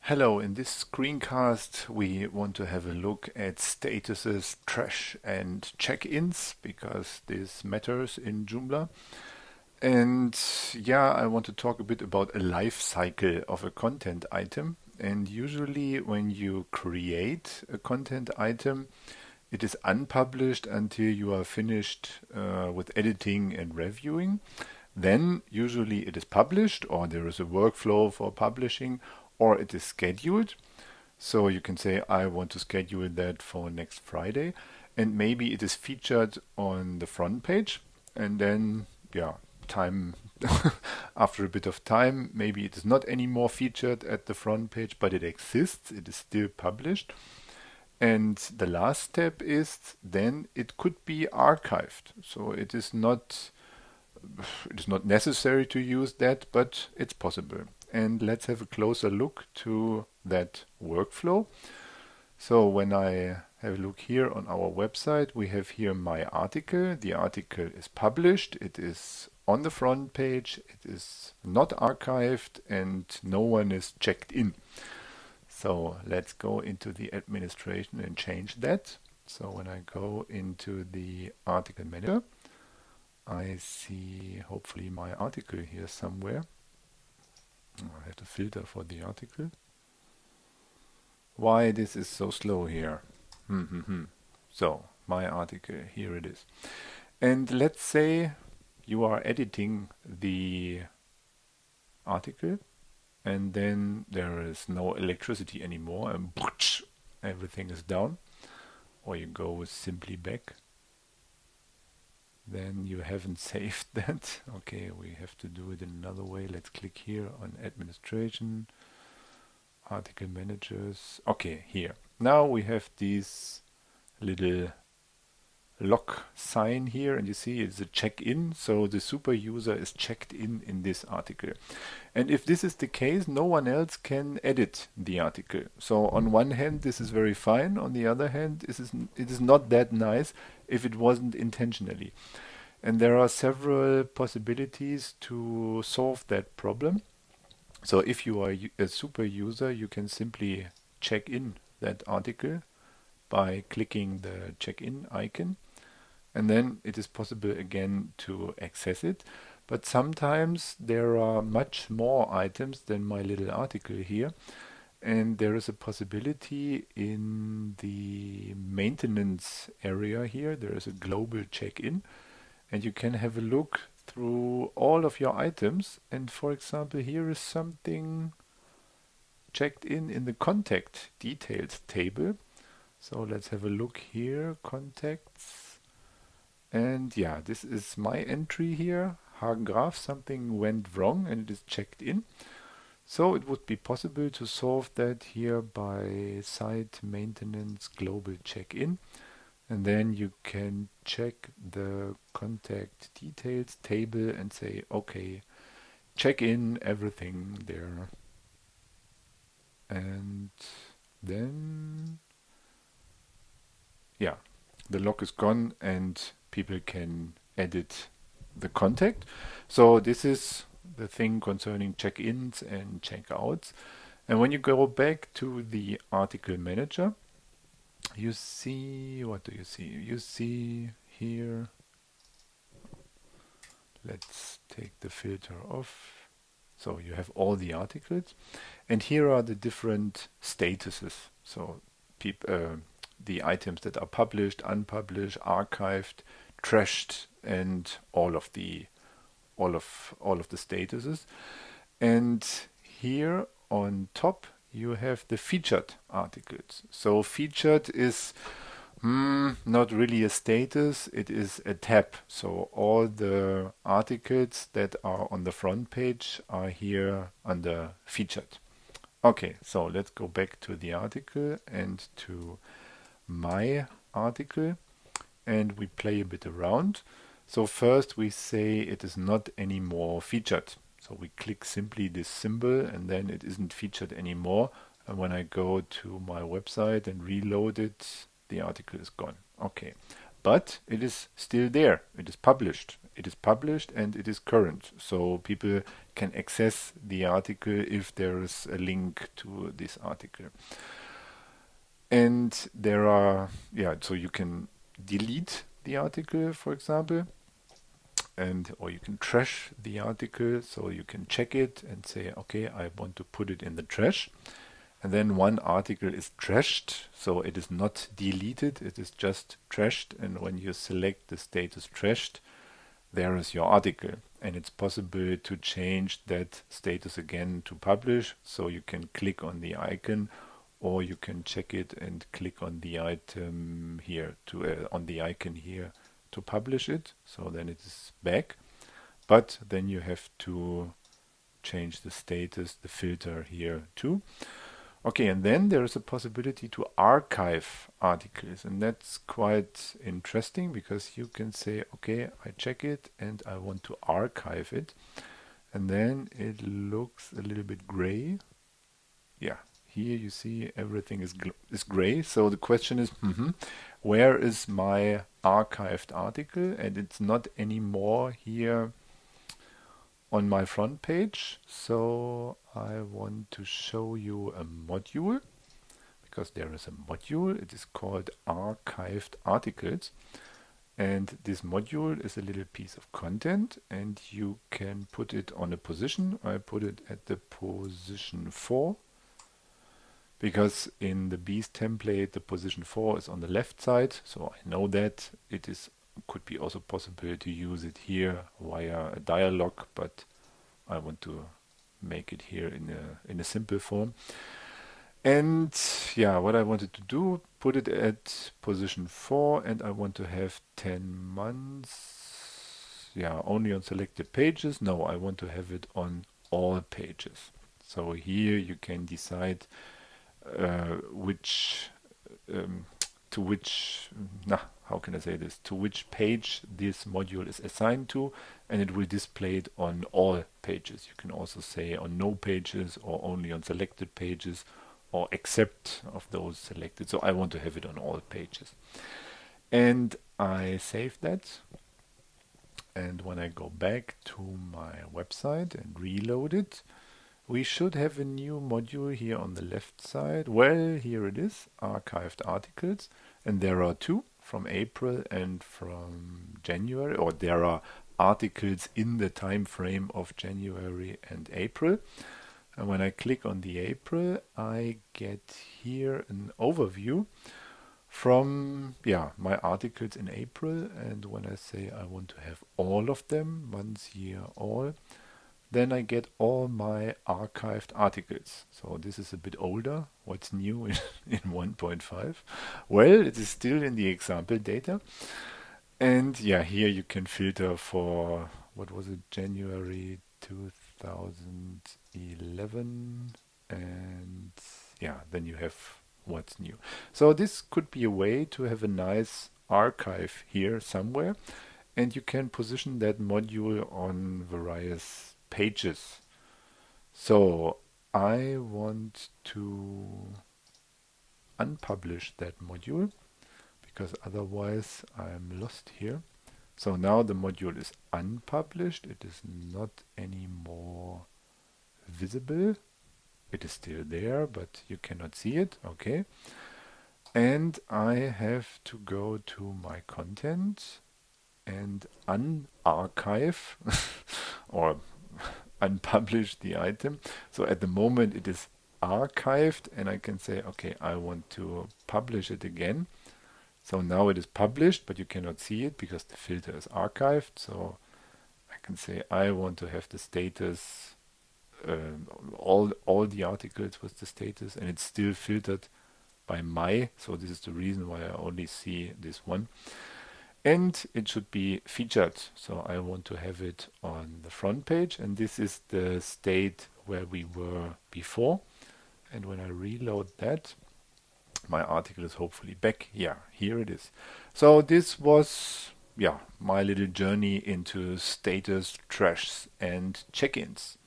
Hello, in this screencast we want to have a look at statuses, trash and check-ins because this matters in Joomla. And yeah, I want to talk a bit about a life cycle of a content item. And usually when you create a content item, it is unpublished until you are finished with editing and reviewing. Then usually it is published, or there is a workflow for publishing, or it is scheduled. So you can say, I want to schedule that for next Friday. And maybe it is featured on the front page. And then, yeah, time after a bit of time, maybe it is not anymore featured at the front page, but it exists. It is still published. And the last step is then it could be archived. So it is not necessary to use that, but it's possible. And let's have a closer look to that workflow. So when I have a look here on our website, we have here my article. The article is published, it is on the front page, it is not archived, and no one is checked in. So let's go into the administration and change that. So when I go into the article manager, I see hopefully my article here somewhere. I have to filter for the article. Why this is so slow here? So my article, here it is. And let's say you are editing the article and then there is no electricity anymore and everything is down. Or you go with simply back. Then you haven't saved that. Okay, we have to do it in another way. Let's click here on administration, article managers. Okay, here. Now we have this little lock sign here, and you see it's a check-in, so the super user is checked in this article. And if this is the case, no one else can edit the article. So on one hand, this is very fine. On the other hand, it is not that nice if it wasn't intentionally. And there are several possibilities to solve that problem. So if you are a super user, you can simply check in that article by clicking the check-in icon. And then it is possible again to access it. But sometimes there are much more items than my little article here. And there is a possibility in the maintenance area here. There is a global check-in. And you can have a look through all of your items. And for example, here is something checked in the contact details table. So let's have a look here, contacts. And yeah, this is my entry here, Hagen Graf, something went wrong and it is checked in. So it would be possible to solve that here by site maintenance global check-in. And then you can check the contact details table and say, okay, check in everything there. And then, yeah, the lock is gone and people can edit the contact. So this is the thing concerning check-ins and check-outs. And when you go back to the article manager, you see, what do you see? You see here, let's take the filter off. So you have all the articles, and here are the different statuses. So the items that are published, unpublished, archived, trashed, and all of the statuses. And here on top you have the featured articles. So featured is not really a status, it is a tab. So all the articles that are on the front page are here under featured. Okay, so let's go back to the article and to my article, and we play a bit around. So first we say it is not anymore featured. So we click simply this symbol and then it isn't featured anymore. And when I go to my website and reload it, the article is gone. Okay, but it is still there. It is published it is published and it is current. So people can access the article if there is a link to this article. And there are, so you can delete the article, for example, or you can trash the article, so you can check it and say, okay, I want to put it in the trash. And then one article is trashed, so it is not deleted, it is just trashed. And when you select the status trashed, there is your article. And it's possible to change that status again to publish, so you can click on the icon, or you can check it and click on the item here on the icon here to publish it. So then it is back, but then you have to change the status, the filter here too. Okay, and then there is a possibility to archive articles, and that's quite interesting because you can say, okay, I check it and I want to archive it, and then it looks a little bit gray. Yeah, here you see everything is gray. So the question is, where is my archived article? And it's not anymore here on my front page. So I want to show you a module, because there is a module. It is called archived articles. And this module is a little piece of content, and you can put it on a position. I put it at the position 4. Because in the Beast template, the position 4 is on the left side, so I know that. Could be also possible to use it here via a dialog, but I want to make it here in a simple form. And yeah, what I wanted to do, put it at position 4, and I want to have 10 months. Yeah, only on selected pages. No, I want to have it on all pages. So here you can decide to which page this module is assigned to, and it will display it on all pages. You can also say on no pages, or only on selected pages, or except of those selected. So I want to have it on all pages. And I save that. And when I go back to my website and reload it, we should have a new module here on the left side. Well, here it is, archived articles, and there are two, from April and from January, or there are articles in the time frame of January and April. And when I click on the April, I get here an overview from my articles in April. And when I say I want to have all of them, month, year, all, then I get all my archived articles. So this is a bit older. What's new in 1.5? Well, it is still in the example data. And here you can filter for, what was it, January 2011. And then you have what's new. So this could be a way to have a nice archive here somewhere. And you can position that module on various pages. So I want to unpublish that module, because otherwise I'm lost here. So now the module is unpublished. It is not anymore visible. It is still there, but you cannot see it. Okay. And I have to go to my content and unarchive or unpublish the item. So at the moment it is archived, and I can say, okay, I want to publish it again. So now it is published, but you cannot see it because the filter is archived. So I can say I want to have the status, all the articles with the status, and it's still filtered by my. So this is the reason why I only see this one. And it should be featured. So I want to have it on the front page, and this is the state where we were before. And when I reload that, my article is hopefully back. Yeah, here it is. So this was my little journey into status, trash, and check-ins.